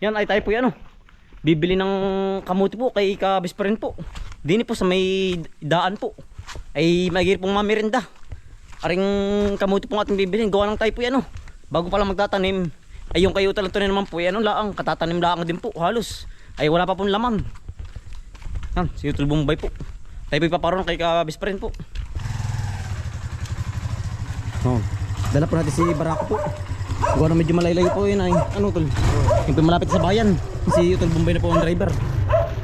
Yan ay tayo po yan, bibili ng kamuti po kay kabispa rin po. Dini po sa may daan po. Ay magiging pong mamirinda. Aring kamuti po ating bibilin. Gawa ng tayo po yan, bago pa lang magtatanim. Ay yung kayo talang tunin naman po yan, laang. Katatanim laang din po halos. Ay wala pa pong laman. Yan, si Utol Bombay po. Tayo po ipaparoon kay kabispa rin po. Dala po natin si Barako po. Gawa na medyo malaylayo po yun ay. Ano tol? Yung malapit sa bayan. Si Utol Bombay na po ang driver.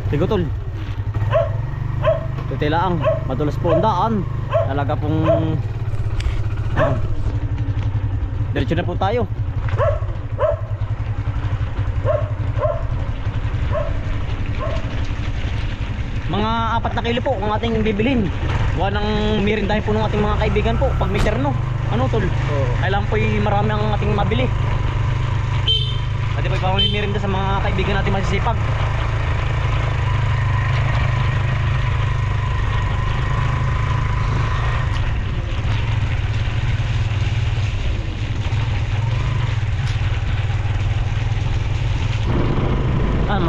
Sige tol. Tutilaang. Madulas po ang daan. Talaga pong diretso na po tayo. Mga 4 na kilo po ang ating bibilhin. Gawa ng mirindahin po ng ating mga kaibigan po pag may terno. Ano tol? Kailangan po marami ang ating mabili. Pwede po ipamili mirinda sa mga kaibigan natin masisipag.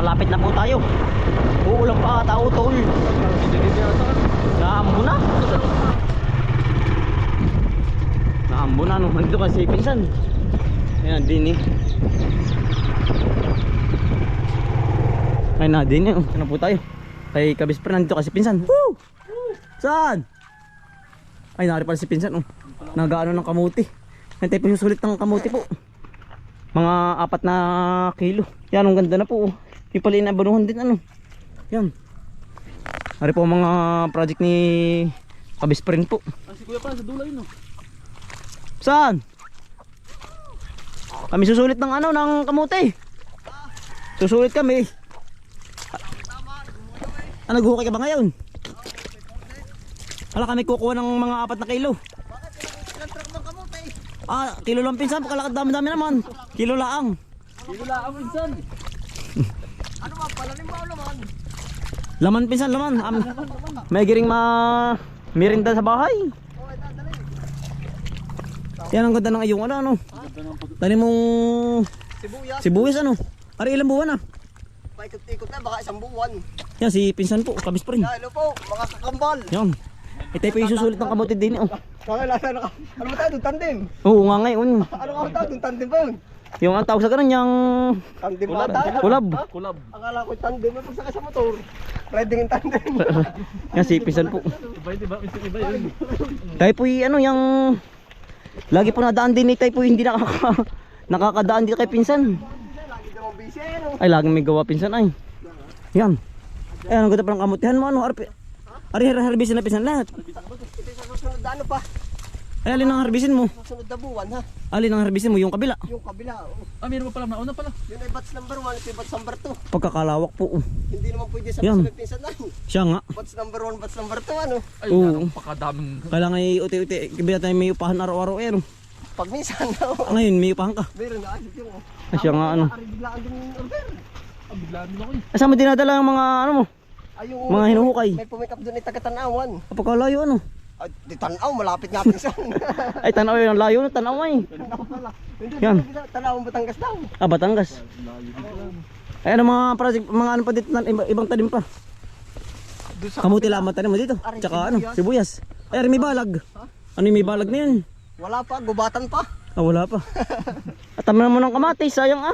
Malapit na po tayo. Uulan pa ata utol. Naambo na. Naambo na nandito kasi pinsan. Ayan din Ay na din ano po tayo. Kay kabispa nandito kasi pinsan. Woo! Saan? Ay nari pala si pinsan Nagaano ng kamuti. Nantay po yung sulit ng kamuti po. Mga 4 na kilo. Yan ang ganda na po. Yung pala inabanuhan din Yan. Ari po mga project ni kabispa rin po. Si kuya pa sa dulo yun Saan? Kami susulit ng ng kamote. Susulit kami. Naghuhukay ka ba ngayon? Wala kami kukuha ng mga 4 na kilo. Kilo lang pinsan, pakalakad dami-dami naman. Kilo laang. Kilo laang pinsan. Ano ba pala rin ba laman? Laman pinsan, laman. May giring mirinda sa bahay. Yan ang ganda ng ayong Tani mong sibuyas Ari ilang buwan Paikot-ikot na baka 1 buwan. Yan si pinsan po, kabispa rin. Hello po mga kakambal. Yan. Tayo po yung susulit ng kamote din Ano ba tayo doon tandem? Oo nga ngayon. Ano ka tayo doon tandem ba yun? Yung ang tawag sa ganun yung Tandem ba tayo? Kulab. Akala ko tandem na pagsaka sa motor. Riding in tandem. Yan si pinsan po. Iba yun. Tayo po yung lagi po nadaan din tayo po hindi nakakadaan dito kay pinsan. Lagi naman busy Ay laging may gawa pinsan ay. Yan. Ay ano ganda pa ng kamutihan mo Ari harbisin na pinsan lahat. Ito sa susunod na pa? Ay alin ang harbisin mo? Susunod na buwan ha? Alin ang harbisin mo? Yung kabila? Yung kabila Meron pa pala, nauna pala. Yun ay batch number 1, ito yung batch number 2. Pagkakalawak po Hindi naman pwede sa Yan. susunod pinsan na. Siya nga. Batch number 1, batch number 2 Ay, Oo. napakadaming. Kailangan ay uti-uti. Kibila tayo may upahan araw-araw Pag minsan na Ngayon may upahan ka. meron na asit yung Siya nga Ari biglaan din yung order. Biglaan din ako eh. Saan mo dinadala ang mga mo? Ay yung Mga hinuhukay. may pumikap doon ay taga-Tanawan. Kapagkalayo Ay di Tanaw, malapit nga pinsan. Ay tanaw yung layo na tanaw ay. Tanaw pala. Yan. Tanawan Batangas daw. Batangas. Ay mga project, mga pa dito, ibang tanim pa. Kamuti lamang tanim mo dito. Tsaka sibuyas. Ay may balag. Ano yung may balag na yun? Wala pa, gubatan pa. Wala pa. Atam na mo ng kamatis, sayang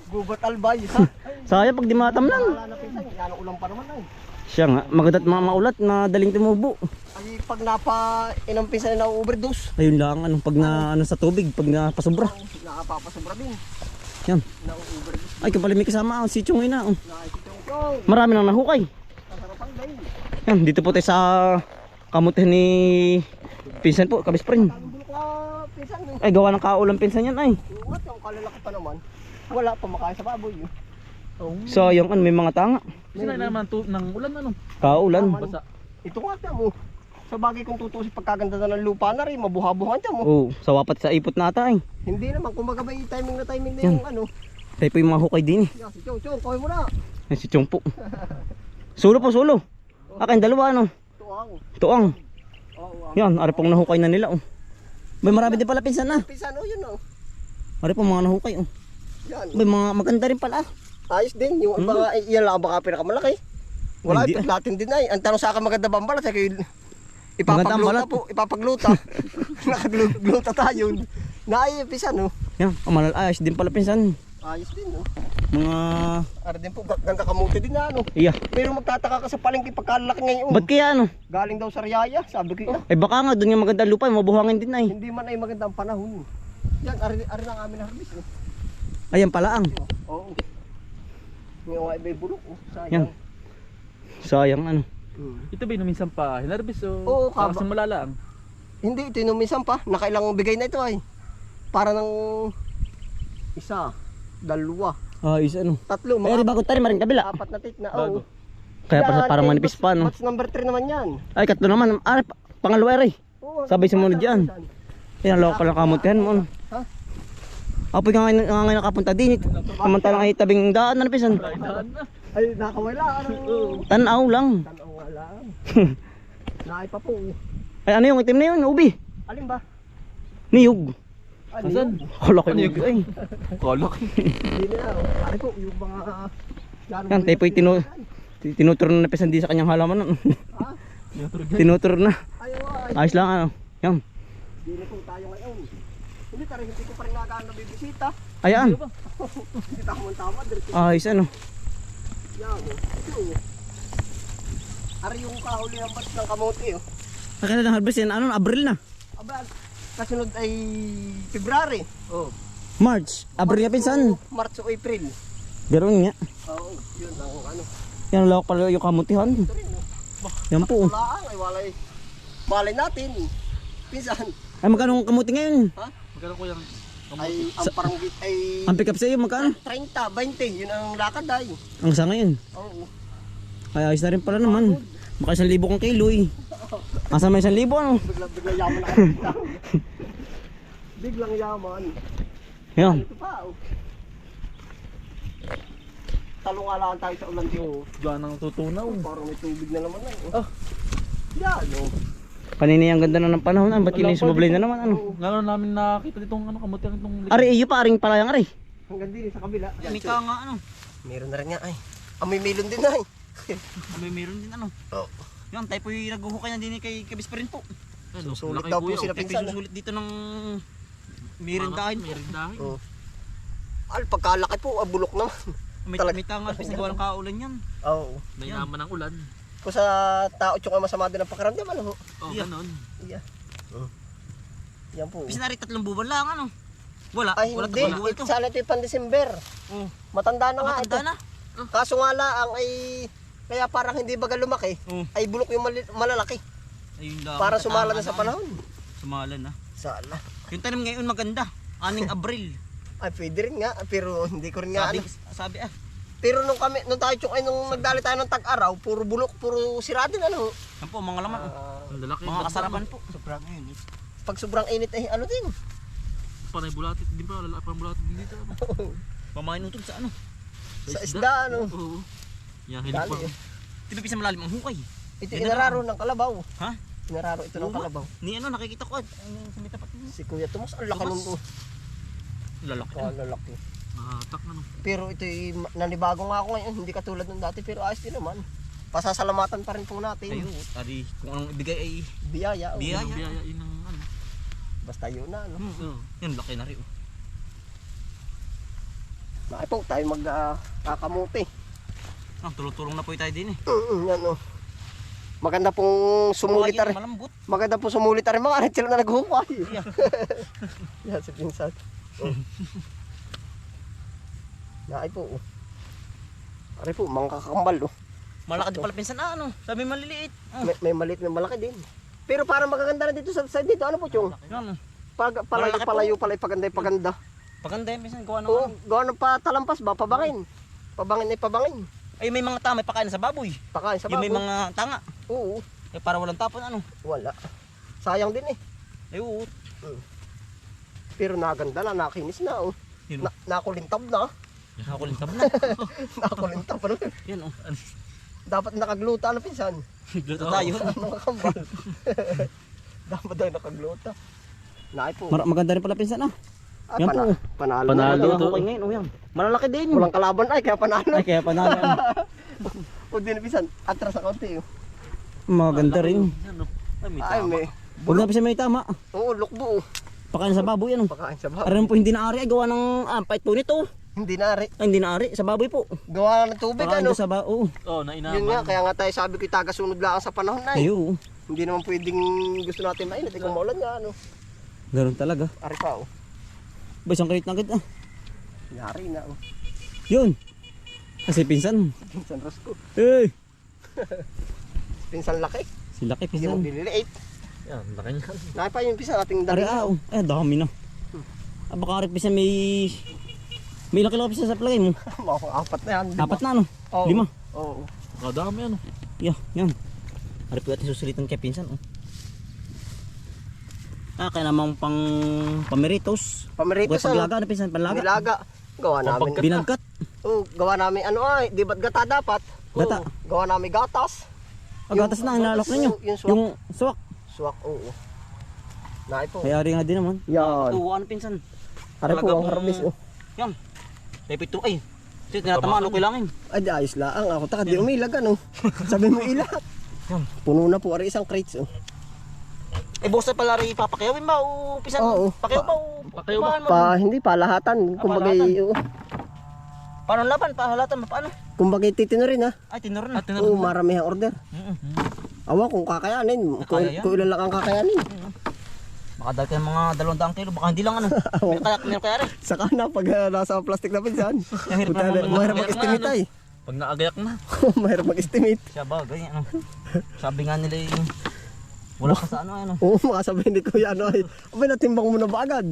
Gubat albay ha. Sayang pag di matam lang. Wala na pinsan, yan ang ulam pa naman ay. Siya nga, magadat mga maulat na daling tumubo. Ay pag inang pinsan na overdose. Ayun lang, pag sa tubig, pag napasobra. Nakapapasubra din. Yan. Na-overdose. Ay, kapala may kasama, si Chong na. Nakikita Marami nang nahukay. Masarapang day. Yan, dito po tayo sa kamutihan ni pinsan po, kabispa rin. Bulok na pinsan eh. Ay, gawa ng kaulang pinsan yan ay. What? Yung kalalaki pa naman. Wala pa makain sa baboy eh. So, yung may mga tanga. Sinay naman ng ulan Kaulan. Basa. Ito nga tiyan mo. Sa bagay kung tutusin pagkaganda na ng lupa na rin, mabuha-buhan tiyan mo. Oo, sa wapat sa ipot nata ay. Hindi naman, kumbaga may timing na Yan. yung Tayo po yung mga hukay din Yan, si Chong, Chong, kawin mo na. Ay, si Chong po. Sulo po, sulo. Akin, dalawa Tuang. Tuang. Oo. Yan, ari pong nahukay na nila May marami din pala pinsan na. Pinsan yun Ari pong mga nahukay Yan. May mga maganda rin pala. Ayos din. Yung mga iyan lang baka pinakamalaki. Wala, Hindi, ipaglatin din ay. Ang tanong sa akin maganda ba ang balat? Sabi ko, Maganda ang balat. ipapagluta po. Ipapagluta. Nakagluta tayo. Naayipis ano. Yan, ayos din pala pinsan. Ayos din no. Mga... Ara din po, ganda kamuti din na ano. Iya. Pero magtataka ka sa palengke pagkalaki ngayon. Ba't kaya ano? Galing daw sa Riyaya. Sabi ko, Ay baka nga doon yung maganda lupa, mabuhangin din ay. hindi man ay magandang panahon. Yan, ari lang amin na harvest. Ayan pala ang. Oo. Ngayon ay may bulok. Oh. Yan. Sayang. Sayang ano. Ito ba yung minsan pa hinarbis o Oo, para sa malalang? Hindi, ito yung minsan pa. Nakailang bigay na ito ay. Para ng isa, dalawa, Ayos ano. tatlo, Ay, mga bago tayo maring kabila. apat na tik na. Bago. Oo. Kaya Yan, parang eh, manipis pa no. Batch number 3 naman yan. Ay, katlo naman. Ay, pangalawa rin. Oo, Sabay sumunod yan. Yan, loko pala kamutihan mo. Ano. Ha? Apoy ka ngayon nakapunta din. Samantalang ay tabing daan. Ano pisan? Daan na. Ay, nakawala. Ano? Tanaw lang. Tanaw nga lang. Naay pa po. Ay, ano yung itim na yun? Ubi. Alin ba? Niyog. Ano Asan? yun? Hala ko yung ay. Kolok. Hindi na. Ano po, yung mga... Yan, tayo po'y tinuturo na pisan di sa kanyang halaman. Ha? Tinuturo na. Ayaw ay. Ayos lang ano. Yan. Hindi na po tayo ngayon. Hindi tayo, hindi ko pa rin nagaan na bibisita. Ayan. Hindi tama-tama. Ayos ano. Yan. Ito. Ari yung kahuli ng batch ng kamote. Oh. Nakita ng harvest yan. Ano? Abril na. Aba, kasunod ay February. Oh. March. Abril na pinsan. March o April. Garon nga. Oo, yun ang ano. Yan lawak pala yung kamutihan. Ito rin, no? Yan po. Wala ay walay. Malay natin. Pinsan. Ay magkano ang kamuti ngayon? Ha? Magkano ko yung Ay, ang parang ay Ang pick up sa iyo magkano? 30, 20. Yun ang lakad ay. Ang sa ngayon. Oo. Ay ayos na rin pala naman. Baka 1,000 kang kilo eh. Asa may 1,000 ano? Biglang yaman ako. Biglang yaman. Yan. Ito pa, oh. Talungalaan tayo sa ulan dito. Diyan ang tutunaw. Parang may tubig na naman ay. Oh. Yan, oh. Kanina yung ganda na ng panahon. Ba't kini sumablay na naman ano? Lalo namin nakita ditong ano kamuti ang itong Ari iyo pa aring palayang ari. Hanggang din sa kabila. Yan, May ka nga ano. meron na rin nga ay. May milon din ay. May meron din ano. Oh. Yan tayo po yung naghuhukay na din kay Kabis pa rin po. ano, Susulit laki daw po kuya, sila Tayo pinsan. susulit dito ng mirindahin po. Merindahin. Oh. Al pagkalaki po, bulok naman. May Talaga. tangan kasi gawa ng kaulan yan. Oo. May Yan. naman ng ulan. Kung sa tao tsaka masama din ang pakiramdam ano ho. Oh, Yeah. ganon. Yeah. Yan po. Kasi nari 3 buwan lang ano. Wala. Ay Wala hindi, 3 buwan to. sana ito yung pan-December. Oh. Matanda na nga ito. Matanda na. Kaso nga lang ay kaya parang hindi baga lumaki, Oh. ay bulok yung malalaki. Ayun lang. Para sumala na sa panahon. Sumala na. Sala. Yung tanim ngayon maganda. 6 Abril. Ay pwede rin nga, pero hindi ko rin nga Sabi, ano. sabi Pero nung tayo tsuk ay nung nagdali tayo ng tag-araw, puro bulok, puro sira din ano. yan po mga laman. Ang lalaki. Mga kasarapan po. Sobrang init. Pag sobrang init ay ano din. Panay bulatit din pa. Lalaki pang bulatit din dito. Ano? Pamain utod sa ano. Sa isda ano. Oo. Yan, hilig Dali pa. eh. Tibi sa malalim ang hukay. Ito Yan na inararo ng kalabaw. Ha? Inararo ito ng Oo ba? kalabaw. Ni ano nakikita ko. Ano sa may tapat niya. Si Kuya Tomas, ang laki Tomas. nung Lalaki. lalaki. Mahatak na no. Pero ito nanibago nga ako ngayon, hindi katulad nung dati pero ayos din naman. Pasasalamatan pa rin po natin. Ayun. Ari kung anong ibigay ay Biyaya. oh. Biyaya. Ang biyayain ng ano. Basta yun na. No? Oo. Yan laki na rin. Bakit po tayo magkakamuti. Tulong-tulong na po tayo din eh. Yan o. Maganda pong sumulit Buhagin, rin. malambot. Maganda pong sumulit rin mga arit sila na naghukay. Yeah. Yan si Pinsan. Oh. Naay po. Oh. Ari po, mga kakambal. Oh. Malaki din pala pinsan ano. Sabi maliliit. Oh. May maliit na malaki din. Pero parang magaganda na dito sa side dito. Ano po Chong? Yan. Palayo Malaki palayo pala paganda. Paganda yan pinsan gawa ng Oo, ano. gawa ng patalampas ba? Pabangin. Pabangin ay pabangin. Ay may mga tama pakain sa baboy. Pakain sa Yung may baboy. mga tanga. Oo, Eh para walang tapon ano. wala. Sayang din eh. Ay oo. Pero naganda na, nakinis na oh. Yun. Nakulintab na. Nakakulintab na. Nakulintab pa rin. Yan oh. Dapat nakagluta na pinsan. Dito tayo. Mga kambal. Dapat daw nakagluta. Naay po. Maganda rin pala pinsan ah. Ay, Yan po. panalo. Panalo na. to. Okay ngayon, oh yan. Malalaki din. Walang kalaban ay, kaya panalo. Ay, kaya panalo. O din pisan, atras sa konti. Oh. Maganda rin. Yan, no? Ay, may Ay, tama. may. Huwag na pa siya may tama. Oo, lukbo. Oh. Pakain sa baboy yan. Oh. Pakain sa baboy. Aram po hindi na-ari. Ay, gawa ng pait po nito. Hindi na rin. Ay, hindi na-ari. Sa baboy po. Gawa ng tubig, Pakain ano? sa baboy. Oo, nainaman. Yun nga, kaya nga tayo sabi ko taga-sunod lang sa panahon na. Ayo. Hindi naman pwedeng gusto natin mainit. Kung maulan nga, ano. Ganun talaga. Ari pa, oh. Ba, isang kalit na agad ah. Yari na, oh. Yun. Kasi pinsan. Pinsan Rosco. Hey! Pinsan laki. Si laki Hindi mo pinsan. dililiit. Yan, laki niyan. Nakay pa yung pinsan ating Ari dami. ah. Oh. Eh, dami na. Ah, baka ari pinsan may... May laki-laki pinsan sa palagay mo. Apat na yan. lima. Apat na ano? Oo. 5. Oo. Kadami, ano? Yeah, yan. Ari po natin susulitan kay pinsan. Oh. Ah, kaya namang pang pameritos. Pameritos, Huwag paglaga na pinsan, panlaga. Nilaga. Gawa namin. Binagkat. Oo, gawa namin ano ay, di ba't gata dapat? Gata. Oo, gawa namin gatas. Agatas na, hinalok ninyo. Yung swak. Yung swak. Swak, oo. Naay po. Kaya ari nga din naman. Yan. Oo, ano pinsan? Ari po Talaga ang pong- harvest, oh. Yan. Lepit to. Ay. Ito, tinatamaan ako kailangan. Ay, di ayos lang. Ako taka, di umilag, ano. Sabi mo ilag. Yan. Puno na po, ari isang crates, oh. Eh, bukas na pala rin papakiyawin ba? O pisan? Oo. Pakiyaw ba? O Pakiyaw ba? paano mo? Hindi, palahatan. Kumbaga, palahatan. oo. Paano laban? Pahalatan mo? Paano? Kumbaga, titino rin, ha. Ay, tinuro na. Oo, maramihang order. Awa, kung kakayanin. Kung, Kaya yan. kung ilan lang ang kakayanin. Baka dahil kayo mga 200 kilo. Baka hindi lang ano. Meron kaya rin. Saka na, pag nasa plastic na pinsan. Hirap Puta, na- mahirap mahirap mag-estimate na, ay. Pag naagayak na. Mahirap mag-estimate. Siya ba? Ganyan ano. Sabi nga nila yung... Wala pa sa ano. Oo, makasabihin ni Kuya, ano ay, abay, natimbang mo na ba agad?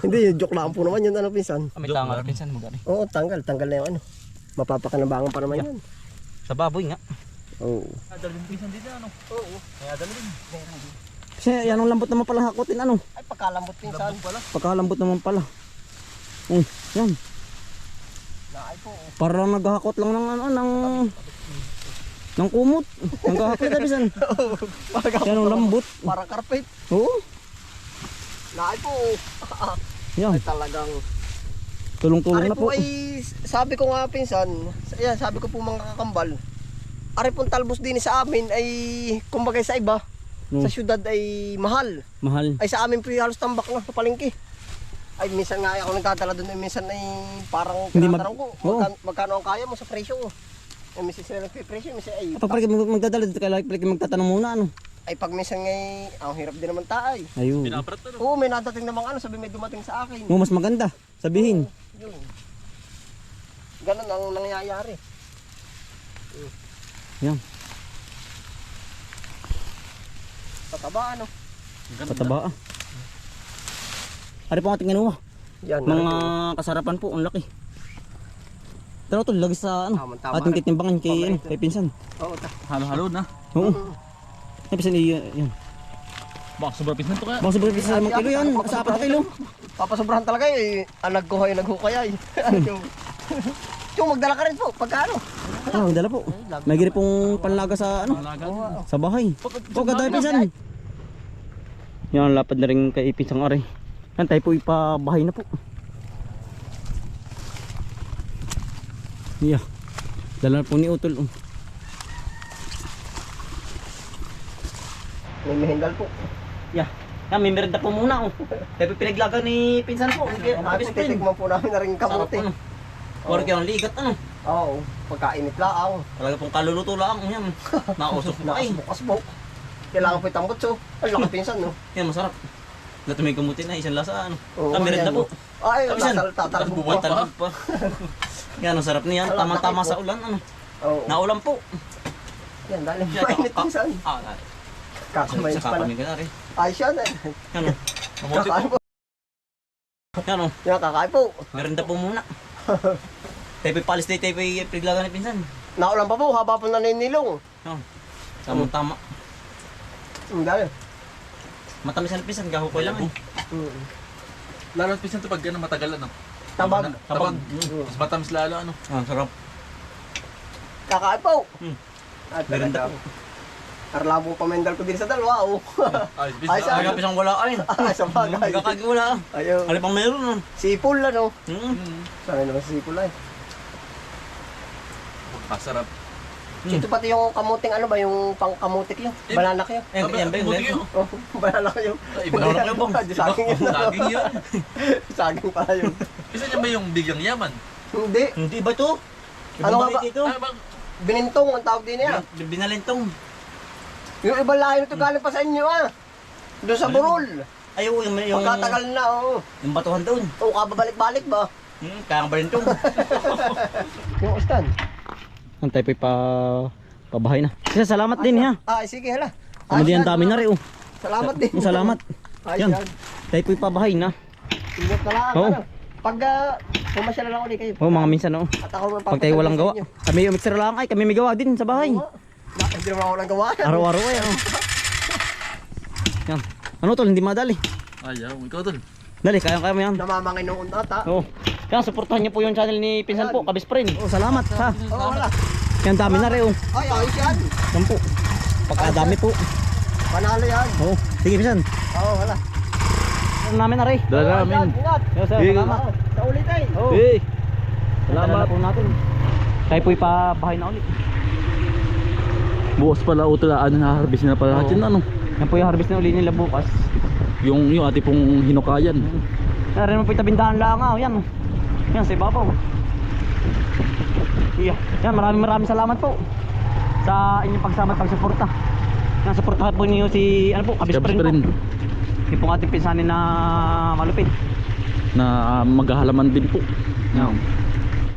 Hindi, joke lang po naman yun, ano, pinsan. May tanga rin pinsan mo gani. Oo, tanggal na yung ano. Mapapakinabangan pa naman yan. Sa baboy nga. Oo. Dalawang pisan dito, ano? Oo. Kaya dalawin. Kasi yan ang lambot naman pala hakutin ano. Ay, pagkalambot pinsan. Pala. Pagkalambot naman pala. Yan. Naay po. Parang naghahakot lang ng ano, ng kumot. Naghahakot na pinsan. Yan ang lambot. Parang carpet. Oo. Naay po. Yan. Ay, talagang. Tulong-tulong Ari na po po. ay, sabi ko nga pinsan, yan, sabi ko po mga kakambal, ari pong talbos din sa amin ay, kumbaga sa iba, sa syudad ay mahal. Mahal. Ay sa amin po yung halos tambak na sa palengke. Ay minsan nga ako nagtatala doon, ay minsan ay parang Hindi tinatanong ko, Oo. magkano ang kaya mo sa presyo ko. Ay minsan sila nagpipresyo, minsan ay, Kapag magdadala dito kaya magtatanong muna ano. ay pag minsan ngay, ang hirap din naman taay. Ayun. Pinaprat, ano? Oo, may nadating namang ano, sabi may dumating sa akin. Mas maganda. Sabihin. Yun. Ganun ang nangyayari. Yan. Pataba ano. Pataba ah. Ari po ang ating inuwa. Yan. Mga kasarapan po, ang laki. Pero ito, lagi sa ano, Tama-tama. ating titimbangan kay, kay pinsan. Oo, Halo-halo na. Oo. Ay, pinsan, yan. Baka sobrang pisan to kaya. Baka sobrang pinsan sa 5 kilo yan, sa 4 kilo. papasobrahan talaga eh. Naghuhay ay. Yung magdala ka rin po, pagkano? Ah, dala po. May giri pong panlaga sa ano, Malaga. sa bahay. O, ganda pinsan. Yan, lapad na rin kay pinsang ari. Yan, tayo po ipabahay na po. Yeah. Dala na po ni Utol. May mehindal po. Yeah. Yan, may merenda po muna. Tayo po pinaglaga ni pinsan po. Ay, titigman po namin na rin Sarap kamuti. ano. Or kaya ang ligat ano. Oo, pagkainit lang. Talaga pong kaluluto lang. Yan. Nausok na ay. Nakasbok-asbok. Kailangan po itang butso. Ay, laki pinsan, no? Yan, masarap. Lahat may kamutin na, isang lasa ano. Oo, Merenda yan, po. no? Ay, Kapisan. tatalbog pa. Talbog pa. Yan, ang sarap niyan. Tama-tama sa ulan ano. Oo. Naulan po. Yan, dahil Yan, mainit pinsan. Kakamay sa pa na. kami ka na rin. Ay, siya na. Yan o. Kamuti Kakain po. po. Yan o. Yan, kakain po. Merenda po muna. Tayo palis tayo pinaglaga ni pinsan. Naulan pa po, haba po na naninilong. Yan. Tama-tama. Dahil. Matamis na pinsan, gahukoy lang eh. Lalo pisan to pag ano, matagal ano. Tabag. Tabag. Mm. Mas matamis lalo ano. Ah, sarap. Kakain po. Hmm. Ay, Merenda talaga. po. Karlabong pamendal ko din sa dalawa, oh. Ay, Ay, bis sa- Ay, pisang wala ay. Ay, sa bagay. Wala. Ayun. Ano pang meron? Sipol, ano? Hmm. Sana naman si sipol ay. Kasarap. Ito pati yung kamuting ano ba, yung pangkamutik yun. Banana kayo. Yan ba yung Buti yun. Oh, banana kayo. Ay, iba na kayo, bang. Saging yun. Saging yun. Saging pala yun. Isa niya ba yung bigang yaman? Hindi. Hindi ba ito? Ano nga ba? Ito. Ay, bang. Binintong ang tawag din niya. Binalintong. Yung ibang lahi nito galing pa sa inyo ah. Doon sa Burol. Ay, yung Pagkatagal na, oh. yung batuhan doon. O, kababalik-balik ba? Kaya ang balintong. Yung stand. Ang tayo pa pabahay na. Kasi salamat din ha. Ah, sige, hala. Hindi ang dami na rin oh. Salamat din. Salamat. Ayos Yan. yan. Tayo po'y pabahay na. Ingat na lang. Oo. Ano? Pag pumasyala lang ulit kayo. Oh, mga minsan oh. At ako Pag tayo walang gawa. Kami umixer lang ay, kami may gawa din sa bahay. Hindi naman ako lang gawa. Araw-araw ay oh. Yan. Ano tol, hindi madali. Ayaw, ikaw tol. Dali, kaya mo yan. Namamangin noon ata. Oo. Yan, supportahan niyo po yung channel ni Pinsan po, Kabis Friend. Oh, salamat ha. Oo, wala. Yan dami na rin oh. Ay, ayos yan. Yan po. Pagkadami po. Panalo yan. Oo. Sige Pinsan. Oo, wala. Yan namin na rin. Dala Ingat, namin. Ingat. Yes, sir, Sige. salamat. Oo, sa ulit ay. Oo. Hey. Salamat po natin. Tayo po'y pabahay na ulit. Bukas pala utulaan na harvest na pala natin ano. Yan po yung harvest na uli nila bukas. Yung ate pong hinukayan. Narin mo po itabindahan lang ah. Yan. Yan sa ibabaw. Yeah. Yan, maraming salamat po sa inyong pagsama at pagsuporta. Yan, suportahan po niyo si ano po, Kabis Friend po. Yung pong ating pinsanin na malupit. Na maghahalaman din po. Yan.